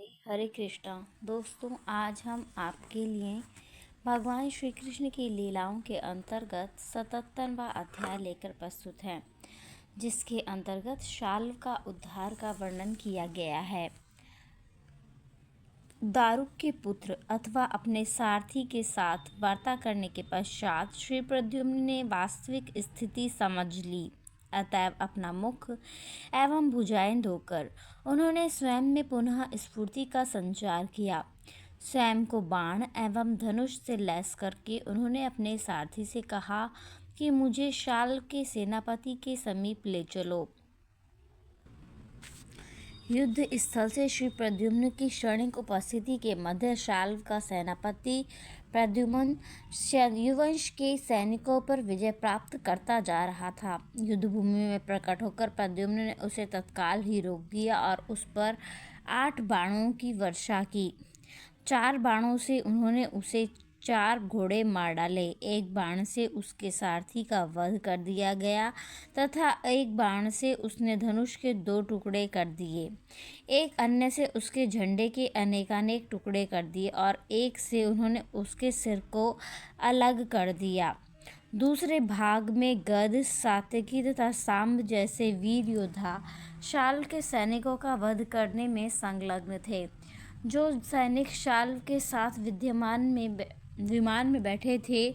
हरे कृष्णा। दोस्तों, आज हम आपके लिए भगवान श्री कृष्ण की लीलाओं के अंतर्गत 77वां अध्याय लेकर प्रस्तुत हैं, जिसके अंतर्गत शाल्व का उद्धार का वर्णन किया गया है। दारुक के पुत्र अथवा अपने सारथी के साथ वार्ता करने के पश्चात श्री प्रद्युम्न ने वास्तविक स्थिति समझ ली। अतएव अपना मुख एवं भुजाएं धोकर उन्होंने स्वयं में पुनः स्फूर्ति का संचार किया। स्वयं को बाण एवं धनुष से लैस करके उन्होंने अपने सारथी से कहा कि मुझे शाल्व के सेनापति के समीप ले चलो। युद्ध स्थल से श्री प्रद्युम्न की क्षणिक उपस्थिति के मध्य शाल्व का सेनापति प्रद्युम्न यदुवंश के सैनिकों पर विजय प्राप्त करता जा रहा था। युद्ध भूमि में प्रकट होकर प्रद्युम्न ने उसे तत्काल ही रोक दिया और उस पर 8 बाणों की वर्षा की। 4 बाणों से उन्होंने उसे 4 घोड़े मार डाले। एक बाण से उसके सारथी का वध कर दिया गया तथा एक बाण से उसने धनुष के 2 टुकड़े कर दिए। एक अन्य से उसके झंडे के अनेकानेक टुकड़े कर दिए और एक से उन्होंने उसके सिर को अलग कर दिया। दूसरे भाग में गद, सात्यकी तथा सांब जैसे वीर योद्धा शाल्व के सैनिकों का वध करने में संलग्न थे। जो सैनिक शाल्व के साथ विमान में बैठे थे,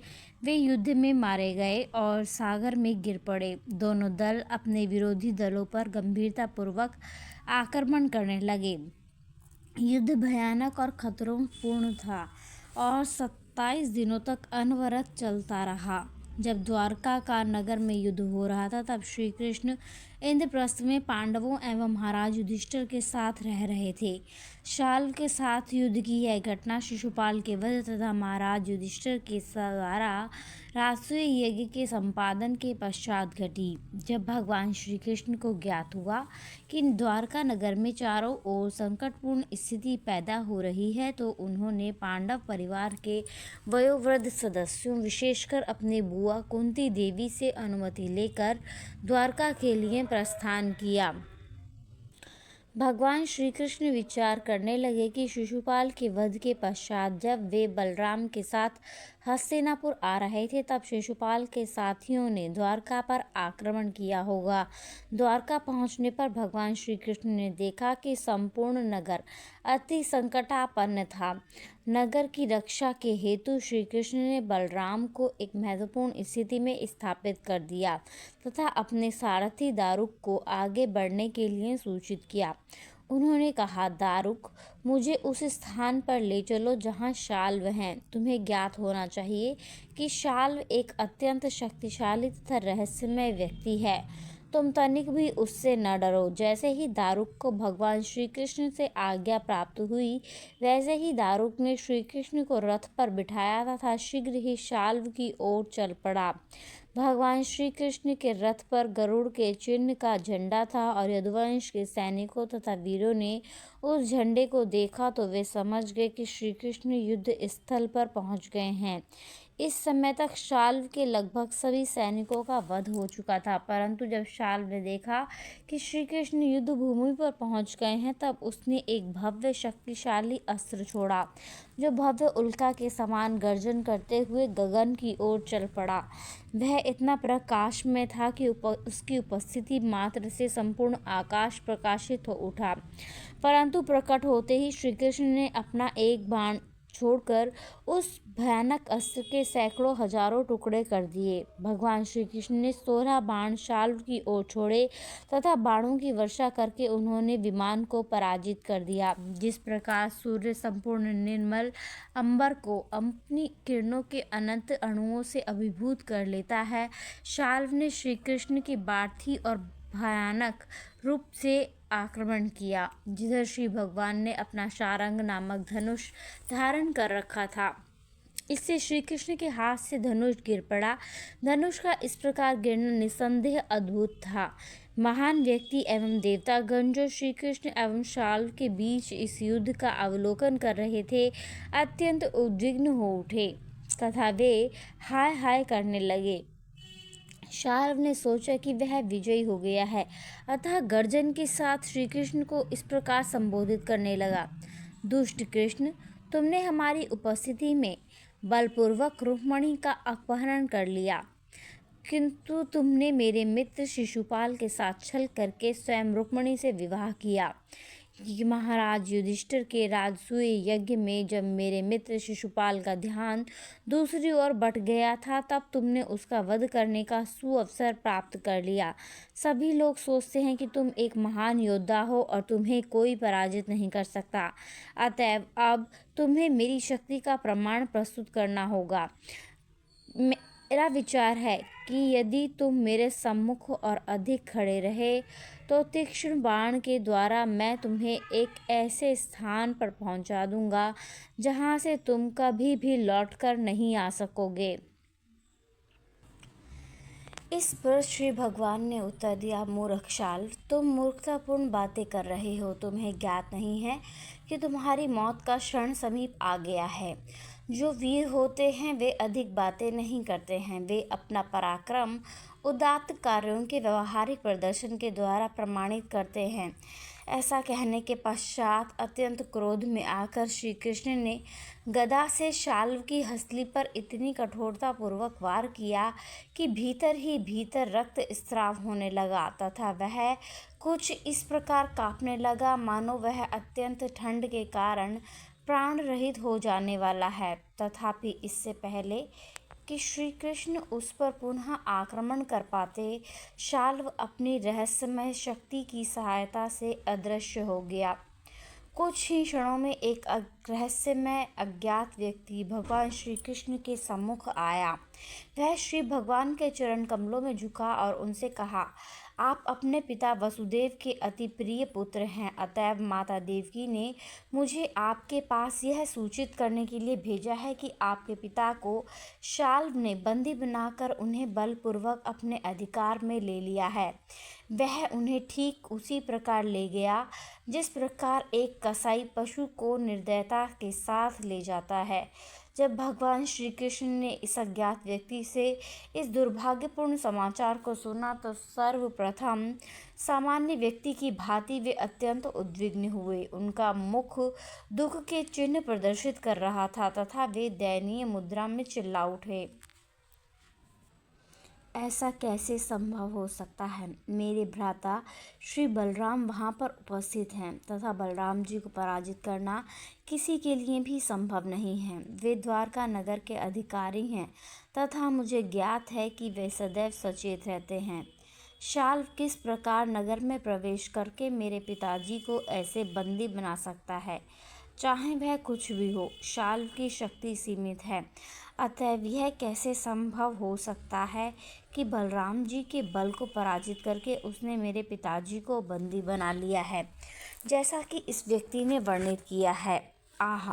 वे युद्ध में मारे गए और सागर में गिर पड़े। दोनों दल अपने विरोधी दलों पर गंभीरतापूर्वक आक्रमण करने लगे। युद्ध भयानक और खतरों पूर्ण था और 27 दिनों तक अनवरत चलता रहा। जब द्वारका का नगर में युद्ध हो रहा था, तब श्री कृष्ण इंद्रप्रस्थ में पांडवों एवं महाराज युधिष्ठिर के साथ रह रहे थे। शाल्व के साथ युद्ध की यह घटना शिशुपाल के वध तथा महाराज युधिष्ठिर के द्वारा राजसूय यज्ञ के संपादन के पश्चात घटी। जब भगवान श्री कृष्ण को ज्ञात हुआ कि द्वारका नगर में चारों ओर संकटपूर्ण स्थिति पैदा हो रही है, तो उन्होंने पांडव परिवार के वयोवृद्ध सदस्यों, विशेषकर अपनी बुआ कुंती देवी से अनुमति लेकर द्वारका के लिए प्रस्थान किया। भगवान श्री कृष्ण विचार करने लगे कि शिशुपाल के वध के पश्चात जब वे बलराम के साथ हस्तिनापुर आ रहे थे, तब शिशुपाल के साथियों ने द्वारका पर आक्रमण किया होगा। द्वारका पहुंचने पर भगवान श्री कृष्ण ने देखा कि संपूर्ण नगर अति संकटापन्न था। नगर की रक्षा के हेतु श्री कृष्ण ने बलराम को एक महत्वपूर्ण स्थिति में स्थापित कर दिया तथा अपने सारथी दारुक को आगे बढ़ने के लिए सूचित किया। उन्होंने कहा, दारुक, मुझे उस स्थान पर ले चलो जहाँ शाल्व हैं। तुम्हें ज्ञात होना चाहिए कि शाल्व एक अत्यंत शक्तिशाली तथा रहस्यमय व्यक्ति है। तुम तनिक भी उससे न डरो। जैसे ही दारुक को भगवान श्री कृष्ण से आज्ञा प्राप्त हुई, वैसे ही दारुक ने श्री कृष्ण को रथ पर बिठाया तथा शीघ्र ही शाल्व की ओर चल पड़ा। भगवान श्री कृष्ण के रथ पर गरुड़ के चिन्ह का झंडा था और यदुवंश के सैनिकों तथा वीरों ने उस झंडे को देखा तो वे समझ गए कि श्री कृष्ण युद्ध स्थल पर पहुंच गए हैं। इस समय तक शाल्व के लगभग सभी सैनिकों का वध हो चुका था, परंतु जब शाल्व ने देखा कि श्री कृष्ण युद्ध भूमि पर पहुंच गए हैं, तब उसने एक भव्य शक्तिशाली अस्त्र छोड़ा, जो भव्य उल्का के समान गर्जन करते हुए गगन की ओर चल पड़ा। वह इतना प्रकाशमय था कि उसकी उपस्थिति मात्र से संपूर्ण आकाश प्रकाशित हो उठा। परंतु प्रकट होते ही श्री कृष्ण ने अपना एक बाण छोड़कर उस भयानक अस्त्र के सैकड़ों हजारों टुकड़े कर दिए। भगवान श्री कृष्ण ने 16 बाण शाल्व की ओर छोड़े तथा बाणों की वर्षा करके उन्होंने विमान को पराजित कर दिया। जिस प्रकार सूर्य संपूर्ण निर्मल अंबर को अपनी किरणों के अनंत अणुओं से अभिभूत कर लेता है, शाल्व ने श्री कृष्ण की बार्थी और भयानक रूप से आक्रमण किया। जिधर श्री भगवान ने अपना शारंग नामक धनुष धारण कर रखा था, इससे श्री कृष्ण के हाथ से धनुष गिर पड़ा। धनुष का इस प्रकार गिरना निसंदेह अद्भुत था। महान व्यक्ति एवं देवतागण जो श्री कृष्ण एवं शाल्व के बीच इस युद्ध का अवलोकन कर रहे थे, अत्यंत उद्विग्न हो उठे तथा वे हाय हाय करने लगे। शाल्व ने सोचा कि वह विजयी हो गया है, अतः गर्जन के साथ श्री कृष्ण को इस प्रकार संबोधित करने लगा, दुष्ट कृष्ण, तुमने हमारी उपस्थिति में बलपूर्वक रुक्मिणी का अपहरण कर लिया, किंतु तुमने मेरे मित्र शिशुपाल के साथ छल करके स्वयं रुक्मिणी से विवाह किया। कि महाराज युधिष्ठिर के राजसूय यज्ञ में जब मेरे मित्र शिशुपाल का ध्यान दूसरी ओर बट गया था, तब तुमने उसका वध करने का सुअवसर प्राप्त कर लिया। सभी लोग सोचते हैं कि तुम एक महान योद्धा हो और तुम्हें कोई पराजित नहीं कर सकता। अतएव अब तुम्हें मेरी शक्ति का प्रमाण प्रस्तुत करना होगा। मेरा विचार है कि यदि तुम मेरे सम्मुख और अधिक खड़े रहे तो तीक्ष्ण बाण के द्वारा मैं तुम्हें एक ऐसे स्थान पर पहुंचा दूंगा जहां से तुम कभी भी लौटकर नहीं आ सकोगे। इस पर श्री भगवान ने उत्तर दिया, मूर्ख शाल्व, तुम मूर्खतापूर्ण बातें कर रहे हो। तुम्हें ज्ञात नहीं है कि तुम्हारी मौत का क्षण समीप आ गया है। जो वीर होते हैं वे अधिक बातें नहीं करते हैं, वे अपना पराक्रम उदात्त कार्यों के व्यवहारिक प्रदर्शन के द्वारा प्रमाणित करते हैं। ऐसा कहने के पश्चात अत्यंत क्रोध में आकर श्री कृष्ण ने गदा से शाल्व की हंसली पर इतनी कठोरतापूर्वक वार किया कि भीतर ही भीतर रक्त स्राव होने लगा तथा वह कुछ इस प्रकार कांपने लगा मानो वह अत्यंत ठंड के कारण प्राण रहित हो जाने वाला है। तथापि इससे पहले कि श्री कृष्ण उस पर पुनः आक्रमण कर पाते, शाल्व अपनी रहस्यमय शक्ति की सहायता से अदृश्य हो गया। कुछ ही क्षणों में एक रहस्यमय अज्ञात व्यक्ति भगवान श्री कृष्ण के सम्मुख आया। वह श्री भगवान के चरण कमलों में झुका और उनसे कहा, आप अपने पिता वसुदेव के अति प्रिय पुत्र हैं, अतएव माता देवकी ने मुझे आपके पास यह सूचित करने के लिए भेजा है कि आपके पिता को शाल्व ने बंदी बनाकर उन्हें बलपूर्वक अपने अधिकार में ले लिया है। वह उन्हें ठीक उसी प्रकार ले गया जिस प्रकार एक कसाई पशु को निर्दयता के साथ ले जाता है। जब भगवान श्री कृष्ण ने इस अज्ञात व्यक्ति से इस दुर्भाग्यपूर्ण समाचार को सुना तो सर्वप्रथम सामान्य व्यक्ति की भांति वे अत्यंत उद्विग्न हुए। उनका मुख दुख के चिन्ह प्रदर्शित कर रहा था तथा वे दयनीय मुद्रा में चिल्ला उठे, ऐसा कैसे संभव हो सकता है? मेरे भ्राता श्री बलराम वहाँ पर उपस्थित हैं तथा बलराम जी को पराजित करना किसी के लिए भी संभव नहीं है। वे द्वारका नगर के अधिकारी हैं तथा मुझे ज्ञात है कि वे सदैव सचेत रहते हैं। शाल्व किस प्रकार नगर में प्रवेश करके मेरे पिताजी को ऐसे बंदी बना सकता है? चाहे वह कुछ भी हो, शाल्व की शक्ति सीमित है। अतएव यह कैसे संभव हो सकता है कि बलराम जी के बल को पराजित करके उसने मेरे पिताजी को बंदी बना लिया है, जैसा कि इस व्यक्ति ने वर्णित किया है। आह,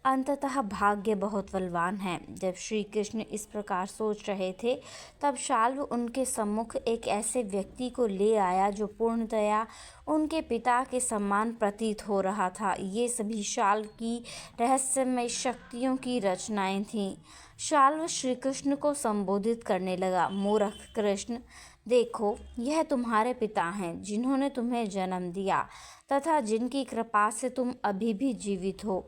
अंततः भाग्य बहुत बलवान है। जब श्री कृष्ण इस प्रकार सोच रहे थे तब शाल्व उनके सम्मुख एक ऐसे व्यक्ति को ले आया जो पूर्णतया उनके पिता के समान प्रतीत हो रहा था। ये सभी शाल्व की रहस्यमय शक्तियों की रचनाएं थीं। शाल्व श्री कृष्ण को संबोधित करने लगा, मूर्ख कृष्ण, देखो, यह तुम्हारे पिता हैं जिन्होंने तुम्हें जन्म दिया तथा जिनकी कृपा से तुम अभी भी जीवित हो।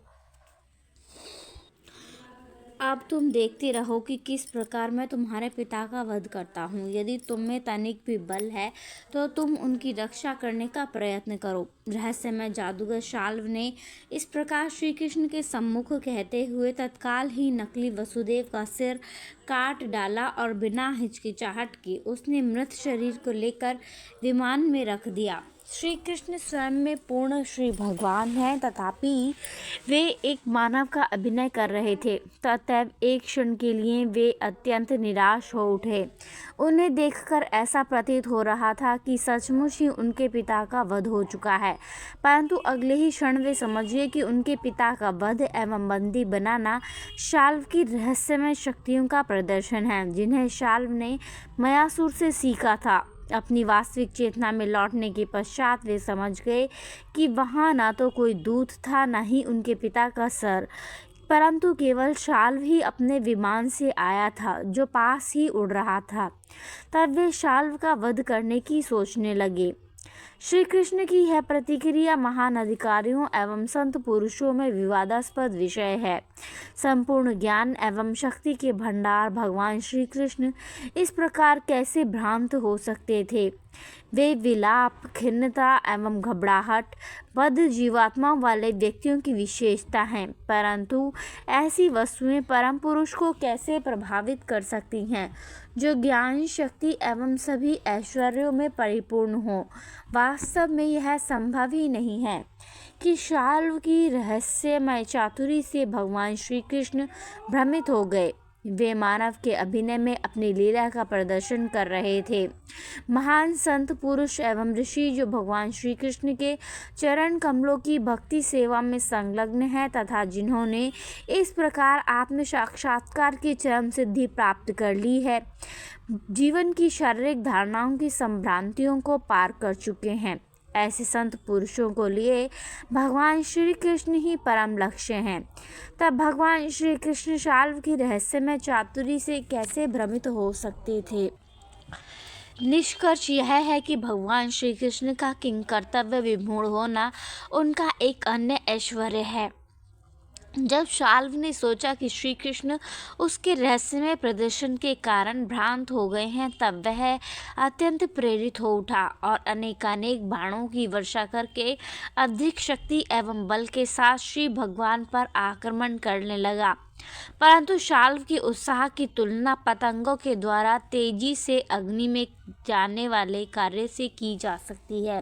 अब तुम देखते रहो कि किस प्रकार मैं तुम्हारे पिता का वध करता हूँ। यदि तुम में तनिक भी बल है तो तुम उनकी रक्षा करने का प्रयत्न करो। रहस्यमय जादूगर शाल्व ने इस प्रकार श्री कृष्ण के सम्मुख कहते हुए तत्काल ही नकली वसुदेव का सिर काट डाला और बिना हिचकिचाहट के उसने मृत शरीर को लेकर विमान में रख दिया। श्री कृष्ण स्वयं में पूर्ण श्री भगवान हैं, तथापि वे एक मानव का अभिनय कर रहे थे। तब एक क्षण के लिए वे अत्यंत निराश हो उठे। उन्हें देखकर ऐसा प्रतीत हो रहा था कि सचमुच ही उनके पिता का वध हो चुका है, परंतु अगले ही क्षण वे समझिए कि उनके पिता का वध एवं बंदी बनाना शाल्व की रहस्यमय शक्तियों का प्रदर्शन है, जिन्हें शाल्व ने मयासुर से सीखा था। अपनी वास्तविक चेतना में लौटने के पश्चात वे समझ गए कि वहाँ न तो कोई दूत था, न ही उनके पिता का सर, परंतु केवल शाल्व ही अपने विमान से आया था जो पास ही उड़ रहा था। तब वे शाल्व का वध करने की सोचने लगे। श्री कृष्ण की यह प्रतिक्रिया महान अधिकारियों एवं संत पुरुषों में विवादास्पद विषय है। संपूर्ण ज्ञान एवं शक्ति के भंडार भगवान श्री कृष्ण इस प्रकार कैसे भ्रांत हो सकते थे। वे विलाप, खिन्नता एवं घबराहट बद्ध जीवात्मा वाले व्यक्तियों की विशेषता हैं, परंतु ऐसी वस्तुएं परम पुरुष को कैसे प्रभावित कर सकती हैं जो ज्ञान, शक्ति एवं सभी ऐश्वर्यों में परिपूर्ण हो। वास्तव में यह संभव ही नहीं है कि शाल्व की रहस्यमय चातुरी से भगवान श्री कृष्ण भ्रमित हो गए। वे मानव के अभिनय में अपनी लीला का प्रदर्शन कर रहे थे। महान संत पुरुष एवं ऋषि जो भगवान श्री कृष्ण के चरण कमलों की भक्ति सेवा में संलग्न हैं तथा जिन्होंने इस प्रकार आत्म साक्षात्कार की चरम सिद्धि प्राप्त कर ली है, जीवन की शारीरिक धारणाओं की संभ्रांतियों को पार कर चुके हैं। ऐसे संत पुरुषों को लिए भगवान श्री कृष्ण ही परम लक्ष्य हैं। तब भगवान श्री कृष्ण शाल्व की रहस्यमय चातुरी से कैसे भ्रमित हो सकते थे। निष्कर्ष यह है कि भगवान श्री कृष्ण का किंकर्तव्य विमूढ़ होना उनका एक अन्य ऐश्वर्य है। जब शाल्व ने सोचा कि श्री कृष्ण उसके रहस्यमय प्रदर्शन के कारण भ्रांत हो गए हैं, तब वह अत्यंत प्रेरित हो उठा और अनेकानेक बाणों की वर्षा करके अधिक शक्ति एवं बल के साथ श्री भगवान पर आक्रमण करने लगा। परंतु शाल्व की उत्साह की तुलना पतंगों के द्वारा तेजी से अग्नि में जाने वाले कार्य से की जा सकती है।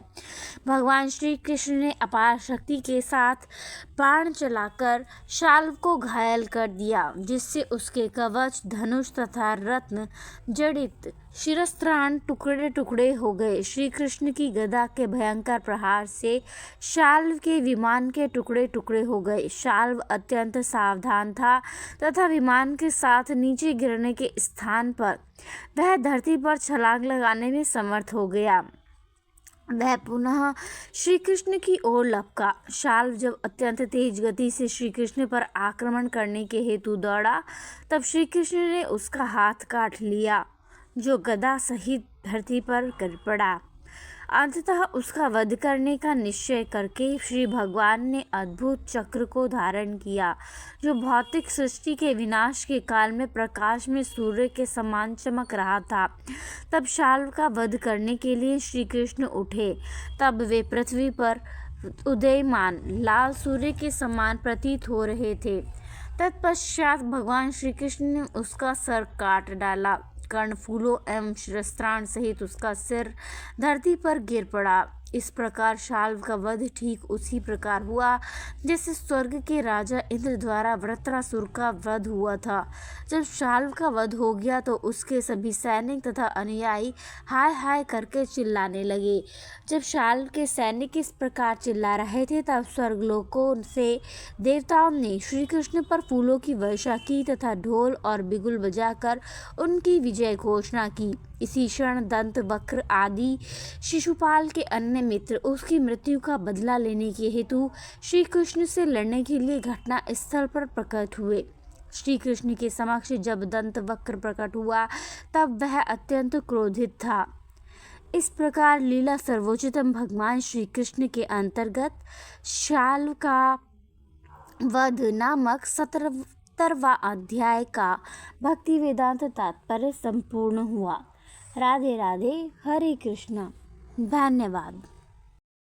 भगवान श्री कृष्ण ने अपार शक्ति के साथ बाण चलाकर शाल्व को घायल कर दिया, जिससे उसके कवच, धनुष तथा रत्न जड़ित शिरस्त्राण टुकड़े टुकड़े हो गए। श्री कृष्ण की गदा के भयंकर प्रहार से शाल्व के विमान के टुकड़े टुकड़े हो गए। शाल्व अत्यंत सावधान था तथा विमान के साथ नीचे गिरने के स्थान पर वह धरती पर छलांग लगाने में समर्थ हो गया। वह पुनः श्री कृष्ण की ओर लपका। शाल्व जब अत्यंत तेज गति से श्री कृष्ण पर आक्रमण करने के हेतु दौड़ा, तब श्री कृष्ण ने उसका हाथ काट लिया, जो गदा सहित धरती पर गिर पड़ा। अंततः उसका वध करने का निश्चय करके श्री भगवान ने अद्भुत चक्र को धारण किया, जो भौतिक सृष्टि के विनाश के काल में प्रकाश में सूर्य के समान चमक रहा था। तब शाल्व का वध करने के लिए श्री कृष्ण उठे। तब वे पृथ्वी पर उदयमान लाल सूर्य के समान प्रतीत हो रहे थे। तत्पश्चात भगवान श्री कृष्ण ने उसका सर काट डाला। कर्णफूलों एवं शिरस्त्राण सहित उसका सिर धरती पर गिर पड़ा। इस प्रकार शाल्व का वध ठीक उसी प्रकार हुआ जैसे स्वर्ग के राजा इंद्र द्वारा वृत्रासुर का वध हुआ था। जब शाल्व का वध हो गया तो उसके सभी सैनिक तथा अनुयायी हाय हाय करके चिल्लाने लगे। जब शाल्व के सैनिक इस प्रकार चिल्ला रहे थे, तब स्वर्गलोकों से देवताओं ने श्री कृष्ण पर फूलों की वर्षा की तथा ढोल और बिगुल बजाकर उनकी विजय घोषणा की। इसी क्षण दंत वक्र आदि शिशुपाल के अन्य मित्र उसकी मृत्यु का बदला लेने के हेतु श्री कृष्ण से लड़ने के लिए घटना स्थल पर प्रकट हुए। श्री कृष्ण के समक्ष जब दंत वक्र प्रकट हुआ, तब वह अत्यंत क्रोधित था। इस प्रकार लीला सर्वोच्चतम भगवान श्री कृष्ण के अंतर्गत शाल्व का वध नामक 17वां अध्याय का भक्ति वेदांत तात्पर्य संपूर्ण हुआ। राधे राधे, हरे कृष्णा, धन्यवाद।